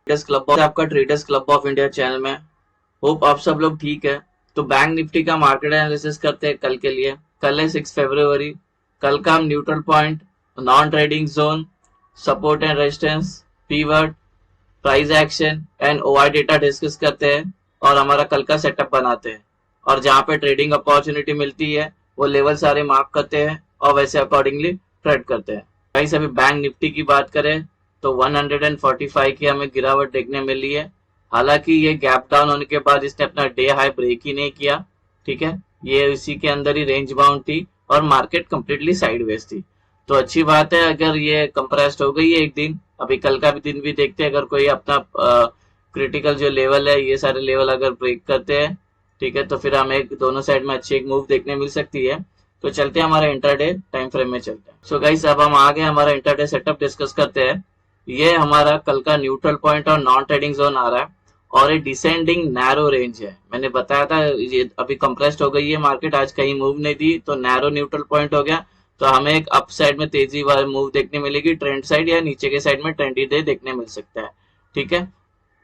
Traders club of आपका traders club of India channel में। Hope आप सब लोग ठीक है। तो बैंक निफ्टी का मार्केट एनालिसिस करते हैं कल के लिए। कल है 6 फरवरी। कल का हम neutral point, non trading zone, support and resistance, pivot, price action and OI data discuss करते हैं और हमारा कल का सेटअप बनाते हैं। और जहां पे ट्रेडिंग अपॉर्चुनिटी मिलती है वो लेवल सारे मार्क करते हैं और वैसे अकॉर्डिंगली ट्रेड करते हैं। वहीं से अभी बैंक निफ्टी की बात करें तो 145 की हमें गिरावट देखने मिली है। हालांकि ये गैप डाउन होने के बाद इसने अपना डे हाई ब्रेक ही नहीं किया। ठीक है, ये इसी के अंदर ही रेंज बाउंड थी और मार्केट कंप्लीटली साइडवेज थी। तो अच्छी बात है अगर ये कंप्रेस्ड हो गई है एक दिन। अभी कल का भी दिन भी देखते हैं, अगर कोई अपना क्रिटिकल जो लेवल है ये सारे लेवल अगर ब्रेक करते हैं, ठीक है, तो फिर हमें दोनों साइड में अच्छी एक मूव देखने मिल सकती है। तो चलते हैं हमारे इंटरडे टाइम फ्रेम में चलते हैं। सो गाइस अब हम आगे हमारा इंटरडे सेटअप डिस्कस करते हैं। ये हमारा कल का न्यूट्रल पॉइंट और नॉन ट्रेडिंग जोन आ रहा है और ये डिसेंडिंग नैरो रेंज है। मैंने बताया था ये अभी कंप्रेस्ड हो गई है मार्केट, आज कहीं मूव नहीं दी तो नैरो न्यूट्रल पॉइंट हो गया। तो हमें एक अप साइड में तेजी वाली मूव देखने मिलेगी, ट्रेंड साइड या नीचे के साइड में ट्रेंडी डे देखने मिल सकता है। ठीक है,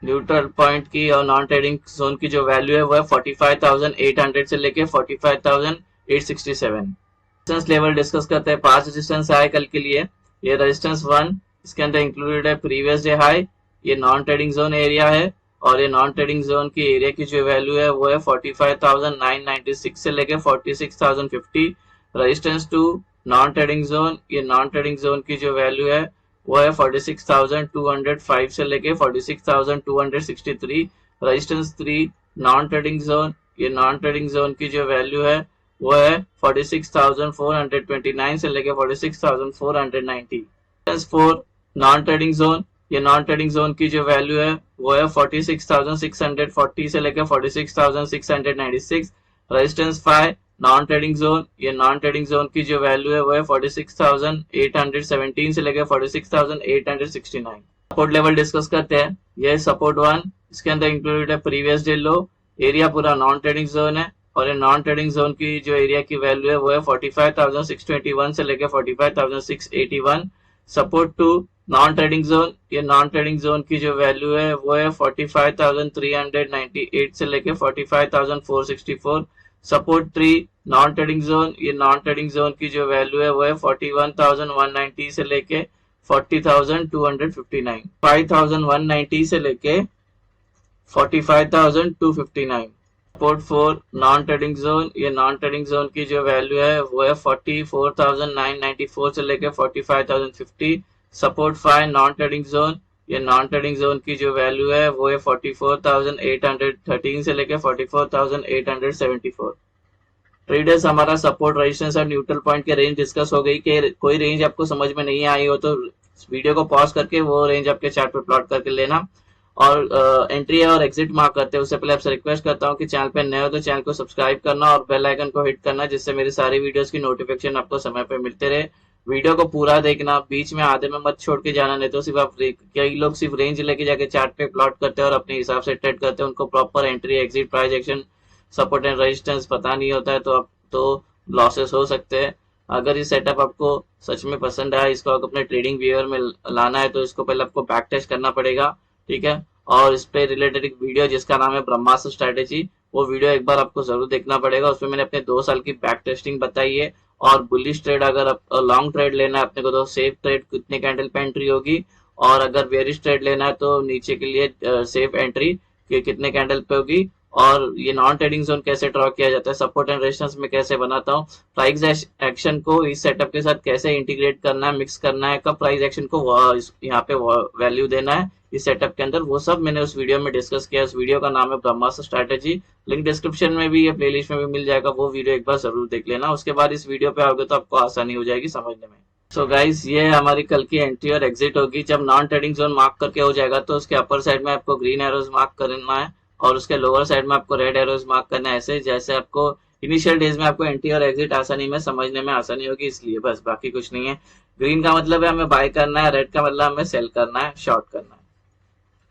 न्यूट्रल पॉइंट की और नॉन ट्रेडिंग जोन की जो वैल्यू है वो है 45,800 से लेके 45,867। रेजिस्टेंस लेवल डिस्कस करते हैं। 5 रेजिस्टेंस आए कल के लिए। ये रेजिस्टेंस 1, इसके अंदर इंक्लूडेड है प्रीवियस डे हाई, ये नॉन ट्रेडिंग जोन एरिया है और ये नॉन ट्रेडिंग जोन की एरिया की जो वैल्यू है वो है 45,996 से लेके 46,050। रेजिस्टेंस 2 नॉन ट्रेडिंग जोन, ये नॉन ट्रेडिंग जोन की जो वैल्यू है वो है 46,205 से लेके 46,263। रेजिस्टेंस 3 नॉन ट्रेडिंग जोन, ये नॉन ट्रेडिंग जोन की जो वैल्यू है वो है 46,429 से लेके 46,490। रेजिस्टेंस 4 नॉन ट्रेडिंग जोन, ये नॉन ट्रेडिंग जोन की जो वैल्यू है वो है 46,640 से लेकर 46,696। रेजिस्टेंस 5 नॉन ट्रेडिंग जोन, ये नॉन ट्रेडिंग जोन की जो वैल्यू है वो है 46,817 से लेकर 46,869। सपोर्ट लेवल डिस्कस करते हैं। ये सपोर्ट 1, इसके अंदर इंक्लूडेड है प्रीवियस डे लो, एरिया पूरा नॉन ट्रेडिंग जोन है और ये नॉन ट्रेडिंग जोन की जो एरिया की वैल्यू है वो है 45,621 से लेकर 45,681। सपोर्ट 2 नॉन ट्रेडिंग जोन, ये नॉन ट्रेडिंग जोन की जो वैल्यू है वो है 45,398 से लेके 45,464। सपोर्ट 3 नॉन ट्रेडिंग जोन, ये नॉन ट्रेडिंग जोन की जो वैल्यू है वो है 41,190 से लेके 40,259। 5,190 से लेके 45,259। सपोर्ट 4 नॉन ट्रेडिंग जोन, ये नॉन ट्रेडिंग जोन की जो वैल्यू है वो है 44,994 से लेके 45,050। सपोर्ट 5 नॉन ट्रेडिंग जोन, ये नॉन ट्रेडिंग जोन की जो वैल्यू है वो है 44,813 से लेके 44,874। ट्रेडर्स हमारा सपोर्ट, रेजिस्टेंस और न्यूट्रल पॉइंट के रेंज डिस्कस हो गई। कि कोई रेंज आपको समझ में नहीं आई हो तो वीडियो को पॉज करके वो रेंज आपके चार्ट पे प्लॉट करके लेना और एंट्री और एग्जिट मार्क करते हैं उससे पहले आपसे रिक्वेस्ट करता हूं कि चैनल पे नए हो तो चैनल को सब्सक्राइब करना और बेल आइकन को हिट करना, जिससे मेरी सारी वीडियोस की नोटिफिकेशन आपको समय पे मिलते रहे। वीडियो को पूरा देखना, बीच में आधे में मत छोड़ के जाना, नहीं तो सिर्फ आप कई लोग सिर्फ रेंज लेके जाके चार्ट पे प्लॉट करते हैं और अपने हिसाब से ट्रेड करते हैं। उनको proper entry, exit, price action, support and resistance पता नहीं होता है तो आप तो लॉसेस हो सकते हैं। अगर ये सेटअप आपको सच में पसंद आया, इसको अपने ट्रेडिंग बिहेवियर में लाना है तो इसको पहले आपको बैक टेस्ट करना पड़ेगा। ठीक है, और इस पे रिलेटेड एक वीडियो जिसका नाम है ब्रह्मास्त्र स्ट्रेटेजी, वो वीडियो एक बार आपको जरूर देखना पड़ेगा। उसमें मैंने अपने 2 साल की बैक टेस्टिंग बताई है और बुलिश ट्रेड अगर लॉन्ग ट्रेड लेना है अपने को तो सेफ ट्रेड कितने कैंडल पे एंट्री होगी, और अगर बेयरिश ट्रेड लेना है तो नीचे के लिए सेफ एंट्री कितने कैंडल पे होगी, और ये नॉन ट्रेडिंग जोन कैसे ड्रॉ किया जाता है, सपोर्ट एंड रेजिस्टेंस में कैसे बनाता हूँ, प्राइस एक्शन को इस सेटअप के साथ कैसे इंटीग्रेट करना है, मिक्स करना है, कब प्राइस एक्शन को यहाँ पे वैल्यू देना है इस सेटअप के अंदर, वो सब मैंने उस वीडियो में डिस्कस किया। उस वीडियो का नाम है ब्रह्मास्त्र स्ट्रेटेजी। लिंक डिस्क्रिप्शन में भी या प्लेलिस्ट में भी मिल जाएगा, वो वीडियो एक बार जरूर देख लेना। उसके बाद इस वीडियो पे आओगे तो आपको आसानी हो जाएगी समझने में। सो गाइस ये हमारी कल की एंट्री और एग्जिट होगी। जब नॉन ट्रेडिंग जोन मार्क करके हो जाएगा तो उसके अपर साइड में आपको ग्रीन एरोज मार्क करना है और उसके लोअर साइड में आपको रेड एरोज मार्क करना है, ऐसे जैसे आपको इनिशियल डेज में आपको एंट्री और एग्जिट आसानी में समझने में आसानी होगी, इसलिए बस, बाकी कुछ नहीं है। ग्रीन का मतलब है हमें बाय करना है, रेड का मतलब हमें सेल करना है, शॉर्ट करना है।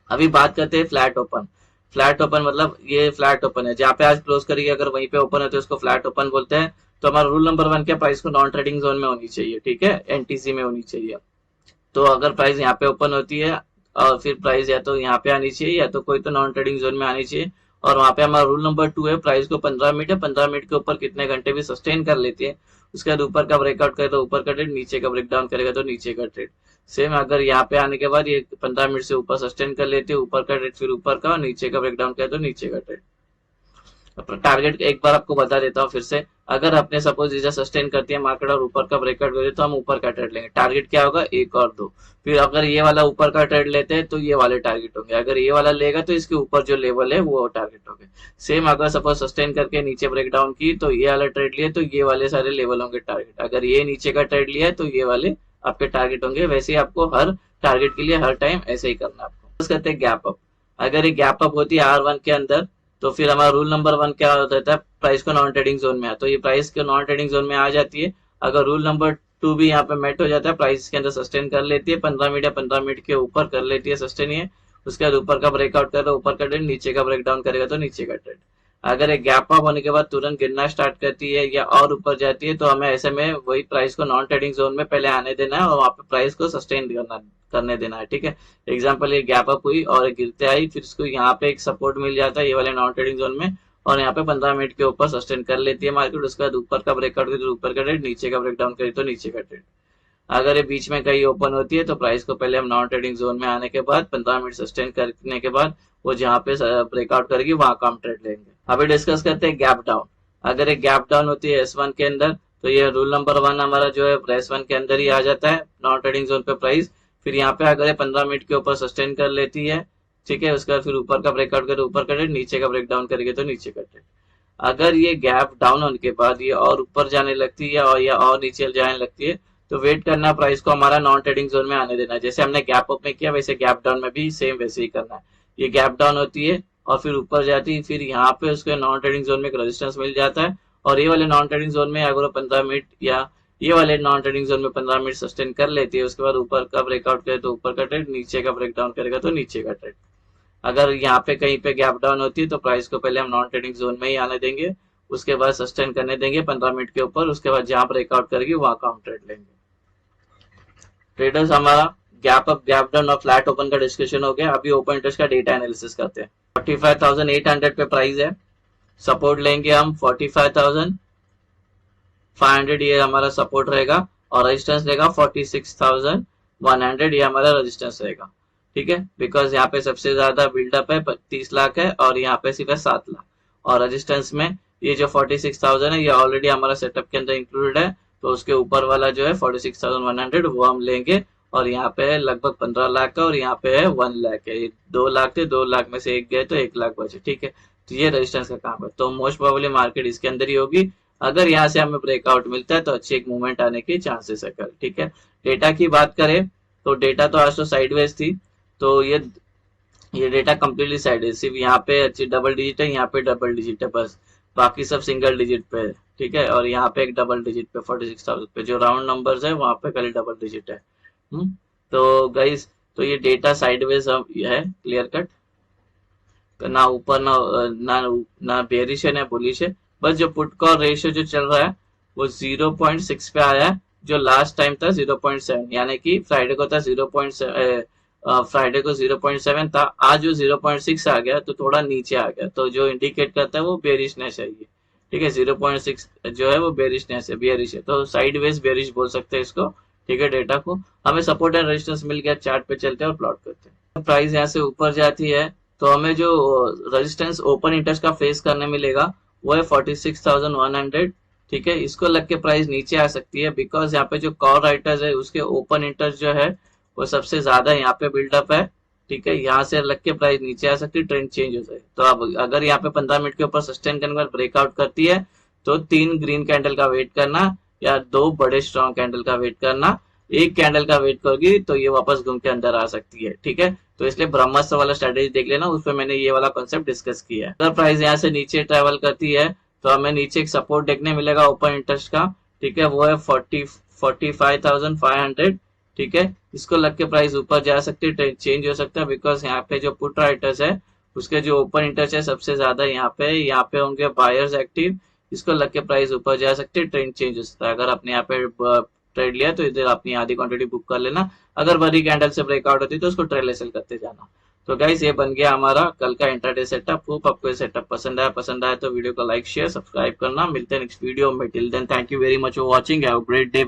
अभी बात करते हैं फ्लैट ओपन। फ्लैट ओपन मतलब ये फ्लैट ओपन है जहाँ पे आज क्लोज करिए, अगर वहीं पे ओपन है तो इसको फ्लैट ओपन बोलते हैं। तो हमारा रूल नंबर 1 क्या, प्राइस को नॉन ट्रेडिंग जोन में होनी चाहिए। ठीक है, एनटीसी में होनी चाहिए। तो अगर प्राइस यहाँ पे ओपन होती है और फिर प्राइस या तो यहाँ पे आनी चाहिए या तो कोई तो नॉन ट्रेडिंग जोन में आनी चाहिए। और वहां पे हमारा रूल नंबर 2 है, प्राइस को 15 मिनट है, 15 मिनट के ऊपर कितने घंटे भी सस्टेन कर लेती है, उसके बाद ऊपर का ब्रेकआउट करे तो ऊपर का ट्रेड, नीचे का ब्रेकडाउन करेगा तो नीचे का ट्रेड। सेम अगर यहाँ पे आने के बाद ये 15 मिनट से ऊपर सस्टेन कर लेती है, ऊपर का ट्रेड फिर ऊपर का, और नीचे का ब्रेकडाउन करे तो नीचे का ट्रेड। टारगेट एक बार आपको बता देता हूँ फिर से, अगर अपने सपोज इसे सस्टेन करती है मार्केट और ऊपर का ब्रेकआउट करे तो हम ऊपर का ट्रेड लेंगे। टारगेट क्या होगा, 1 और 2। फिर अगर ये वाला ऊपर का ट्रेड लेते हैं तो ये वाले टारगेट होंगे, अगर ये वाला लेगा तो इसके ऊपर जो लेवल है वो टारगेट होंगे। सेम अगर सपोज सस्टेन करके नीचे ब्रेकडाउन की तो ये वाला ट्रेड लिए तो ये वाले सारे लेवल होंगे टारगेट, अगर ये नीचे का ट्रेड लिया है तो ये वाले आपके टारगेट होंगे। वैसे ही आपको हर टारगेट के लिए हर टाइम ऐसे ही करना है आपको। करते हैं गैप अप, अगर ये गैप अप होती है R1 के अंदर तो फिर हमारा रूल नंबर 1 क्या होता है, प्राइस को नॉन ट्रेडिंग जोन में आ, तो ये प्राइस को नॉन ट्रेडिंग जोन में आ जाती है। अगर रूल नंबर 2 भी यहाँ पे मेट हो जाता है, प्राइस के अंदर सस्टेन कर लेती है 15 मिनट या 15 मिनट के ऊपर कर लेती है सस्टेन ये, उसके बाद ऊपर का ब्रेकआउट कर ऊपर का ट्रेड, नीचे का ब्रेकडाउन करेगा तो नीचे का ट्रेड। अगर एक गैप अप होने के बाद तुरंत गिरना स्टार्ट करती है या और ऊपर जाती है तो हमें ऐसे में वही प्राइस को नॉन ट्रेडिंग जोन में पहले आने देना है और वहां पे प्राइस को सस्टेन करने देना है, ठीक है। एग्जांपल ये गैप अप हुई और गिरते आई, फिर इसको यहाँ पे एक सपोर्ट मिल जाता है ये वाले नॉन ट्रेडिंग जोन में, और यहाँ पे 15 मिनट के ऊपर सस्टेन कर लेती है मार्केट, उसके बाद ऊपर का ब्रेकआउट करे तो ऊपर का ट्रेड, नीचे का ब्रेकडाउन करे तो नीचे का ट्रेड। अगर ये बीच में कहीं ओपन होती है तो प्राइस को पहले हम नॉन ट्रेडिंग जोन में आने के बाद 15 मिनट सस्टेन करने के बाद वो जहाँ पे ब्रेकआउट करेगी वहां का हम ट्रेड लेंगे। अभी डिस्कस करते हैं गैप डाउन। अगर एक गैप डाउन होती है S1 के अंदर तो ये रूल नंबर 1 हमारा जो है S1 के अंदर ही आ जाता है नॉन ट्रेडिंग जोन पे प्राइस। फिर यहाँ पे अगर 15 मिनट के ऊपर सस्टेन कर लेती है, ठीक है, उसके बाद फिर ऊपर का ब्रेकआउट करे ऊपर का ट्रेड, नीचे का ब्रेकडाउन करेगी तो नीचे का ट्रेड। अगर ये गैप डाउन होने के बाद ये और ऊपर जाने लगती है और नीचे जाने लगती है तो वेट करना प्राइस को हमारा नॉन ट्रेडिंग जोन में आने देना है। जैसे हमने गैप अप में किया वैसे गैप डाउन में भी सेम वैसे ही करना है। ये गैप डाउन होती है और फिर ऊपर जाती है, फिर यहाँ पे उसके नॉन ट्रेडिंग जोन में एक रेजिस्टेंस मिल जाता है, और ये वाले नॉन ट्रेडिंग जोन में अगर 15 मिनट या ये वाले नॉन ट्रेडिंग जोन में 15 मिनट सस्टेन कर लेती है, उसके बाद ऊपर का ब्रेकआउट करे तो ऊपर का ट्रेड, नीचे का ब्रेकडाउन करेगा तो नीचे का ट्रेड। अगर यहाँ पे कहीं पे गैप डाउन होती है तो प्राइस को पहले हम नॉन ट्रेडिंग जोन में ही आने देंगे, उसके बाद सस्टेन करने देंगे 15 मिनट के ऊपर, उसके बाद जहां ब्रेकआउट करेगी वहां का हम ट्रेड लेंगे। ट्रेडर्स हमारा गैप अप, गैप डाउन और फ्लैट ओपन का डिस्कशन हो गया। अभी ओपन इंटरेस्ट का डेटा एनालिसिस करते हैं। 45,800 पे प्राइस है, सपोर्ट लेंगे हम 45,500, ये हमारा सपोर्ट रहेगा, और रेजिस्टेंस रहेगा 46,100, ये हमारा रेजिस्टेंस रहेगा, ठीक है। बिकॉज यहाँ पे सबसे ज्यादा बिल्डअप है 30 लाख है और यहाँ पे सिर्फ 7 लाख, और रेजिस्टेंस में ये जो 46,000 है ये ऑलरेडी हमारा सेटअप के अंदर इंक्लूडेड है, तो उसके ऊपर वाला जो है 46,100 वो हम लेंगे, और यहाँ पे है लगभग 15 लाख का, और यहाँ पे है 1 लाख है, 2 लाख थे, 2 लाख में से एक गए तो 1 लाख बचे, ठीक है। तो ये रेजिस्टेंस का काम है, तो मोस्ट प्रोबेबली मार्केट इसके अंदर ही होगी। अगर यहाँ से हमें ब्रेकआउट मिलता है तो अच्छी एक मूवमेंट आने की चांसेस है कल, ठीक है। डेटा की बात करें तो डेटा तो आज तो साइडवेज थी, तो ये डेटा कम्प्लीटली साइडवेज, सिर्फ यहाँ पे अच्छी डबल डिजिट है, यहाँ पे डबल डिजिट है बस, बाकी सब सिंगल डिजिट पे है, ठीक है। और यहाँ पे एक डबल डिजिट पे 46,000 पे जो राउंड नंबर्स है वहां पे खाली डबल डिजिट है। तो गाइस, तो ये डेटा साइडवेज है, क्लियर कट, ना ऊपर ना ना ना बेरिश है ना बुलिश है, बस जो पुट कॉल रेशियो जो चल रहा है वो 0.6 पे आया है, जो लास्ट टाइम था 0.7, यानी कि फ्राइडे को था 0.7, फ्राइडे को 0.7 था, आज जो 0.6 आ गया तो थोड़ा नीचे आ गया, तो जो इंडिकेट करता है वो बेरिशनेस है ये, ठीक है। 0.6 जो है वो बेरिशनेस है, बेरिश है, तो साइडवेज बेरिश बोल सकते हैं इसको, ठीक है। डेटा को हमें सपोर्ट एंड रेजिस्टेंस मिल गया, चार्ट पे चलते हैं और प्लॉट करते हैं। प्राइस यहाँ से ऊपर जाती है तो हमें जो रेजिस्टेंस ओपन इंटरेस्ट का फेस करने मिलेगा वो है 46,100, ठीक है। इसको लग के प्राइस नीचे आ सकती है बिकॉज यहाँ पे जो कॉल राइटर्स है उसके ओपन इंटरेस्ट जो है वो सबसे ज्यादा यहाँ पे बिल्डअप है, ठीक है। यहाँ से लग के प्राइस नीचे आ सकती है, ट्रेंड चेंज हो जाए, तो अब अगर यहाँ पे 15 मिनट के ऊपर सस्टेन करने के बाद ब्रेकआउट करती है तो 3 ग्रीन कैंडल का वेट करना या 2 बड़े स्ट्रॉन्ग कैंडल का वेट करना, एक कैंडल का वेट करोगी तो ये वापस घूम के अंदर आ सकती है, ठीक है। तो इसलिए ब्रह्मास्त्र वाला स्ट्रेटेजी देख लेना, उसपे मैंने ये वाला कॉन्सेप्ट डिस्कस किया है। अगर प्राइस यहाँ से नीचे ट्रेवल करती है तो हमें नीचे एक सपोर्ट देखने मिलेगा ओपन इंटरेस्ट का, ठीक है, वो है 45,500, ठीक है। इसको लग के प्राइस ऊपर जा सकती है, ट्रेंड चेंज हो सकता है बिकॉज यहाँ पे जो पुट राइटर्स है उसके जो ओपन इंटरेस्ट है सबसे ज्यादा यहाँ पे होंगे बायर्स एक्टिव, इसको लग के प्राइस ऊपर जा सकती है, ट्रेंड चेंज हो सकता है। अगर अपने यहाँ पे ट्रेड लिया तो इधर अपनी आधी क्वांटिटी बुक कर लेना। अगर बड़ी कैंडल से ब्रेकआउट होती है तो उसको ट्रेल सेल करते जाना। तो गाइस ये बन गया हमारा कल का इंट्राडे सेटअप। होप आपको ये सेटअप पसंद आया तो वीडियो को लाइक शेयर सब्सक्राइब करना। मिलते हैं नेक्स्ट वीडियो में। Till then thank you very much for watching. Have a great day.